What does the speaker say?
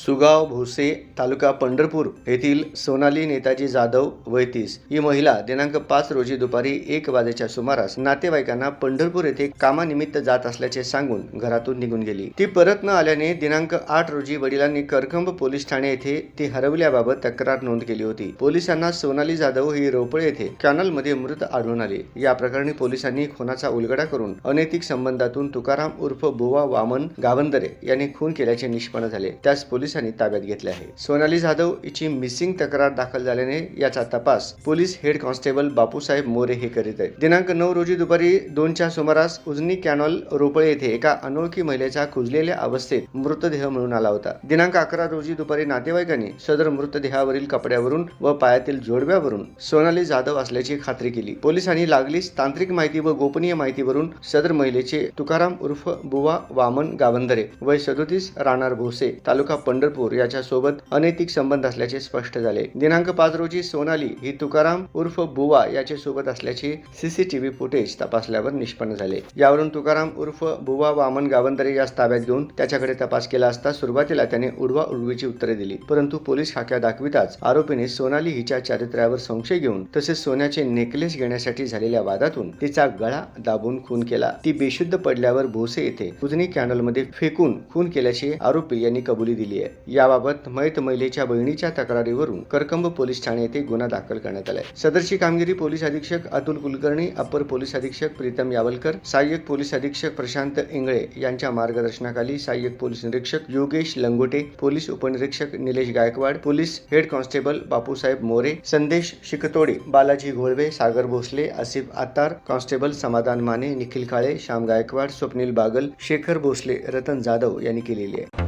सुगाव भोसे तालुका पंढरपूर येथील सोनाली नेताजी जाधव वय 30 ही महिला दिनांक 5 रोजी दुपारी 1 वाजेच्या सुमारास नातेवाईकांना पंढरपूर येथे कामानिमित्त जात असल्याचे सांगून घरातून निघून गेली। ती परत न आल्याने दिनांक 8 रोजी वडिलांनी करकंब पोलीस ठाणे येथे ती हरवल्याबाबत तक्रार नोंद केली होती। पोलिसांना सोनाली जाधव ही रोपळे येथे कॅनलमध्ये मृत आढळून आली। या प्रकरणी पोलिसांनी खुनाचा उलगडा करून अनैतिक संबंधातून तुकाराम उर्फ बुवा वामन गावंदरे यांनी खून केल्याचे निष्पन्न झाले। त्यास पोलिसांनी ताब्यात घेतले आहे। सोनाली जाधव हिची मिसिंग तक्रार दाखल झाल्याने याचा तपास police head constable Bapusaheb More हे करीत आहेत। दिनांक 9 रोजी दुपारी 2च्या सुमारास उजनी कॅनल रोपळे येथे एका अनोळखी महिलेचा कुजलेल्या अवस्थेत मृतदेह मिळून आला होता। दिनांक 11 रोजी दुपारी नातेवाईकांनी सदर मृतदेहावरील कपड्यावरून व पायातील जोडव्यावरून सोनाली जाधव असल्याची खात्री केली। पोलिसांनी लागलीच तांत्रिक माहिती व गोपनीय माहितीवरून सदर महिलेचे तुकाराम उर्फ बुवा वामन गावंदरे वय 37 राहणार भोसे तालुका पंढरपूर याच्या सोबत अनैतिक संबंध असल्याचे स्पष्ट झाले। दिनांक 5 रोजी सोनाली ही तुकाराम उर्फ बुवा याचे सोबत असल्याचे सीसीटीव्ही फुटेज तपासल्यावर निष्पन्न झाले। यावरून तुकाराम उर्फ बुवा वामन गावंदरे यास ताब्यात घेऊन त्याच्याकडे तपास केला असता सुरुवातीला त्याने उडवाउडवीची उत्तरे दिली, परंतु पोलीस खाक्या दाखविताच आरोपीने सोनाली हिच्या चारित्र्यावर संशय घेऊन तसेच सोन्याचे नेकलेस घेण्यासाठी झालेल्या वादातून तिचा गळा दाबून खून केला। ती बेशुद्ध पडल्यावर भोसे येथे उजनी कॅनलमध्ये फेकून खून केल्याची आरोपी यांनी कबुली दिली आहे। याबाबत मयत महिलेच्या बहिणीच्या तक्रारीवरून करकंब पोलीस ठाणे येथे गुन्हा दाखल करण्यात आला आहे। सदरची कामगिरी पोलीस अधीक्षक अतुल कुलकर्णी, अपर पोलीस अधीक्षक प्रीतम यावलकर, सहाय्यक पोलीस अधीक्षक प्रशांत इंगळे यांच्या मार्गदर्शनाखाली सहाय्यक पोलीस निरीक्षक योगेश लंगोटे, पोलीस उपनिरीक्षक Nilesh Gaikwad, police head constable Bapusaheb More, संदेश शिकतोडे, बालाजी घोळवे, सागर भोसले, आसिफ आतार, कॉन्स्टेबल समाधान माने, निखिल काळे, श्याम गायकवाड, स्वप्नील बागल, शेखर भोसले, रतन जाधव यांनी केलेली आहे।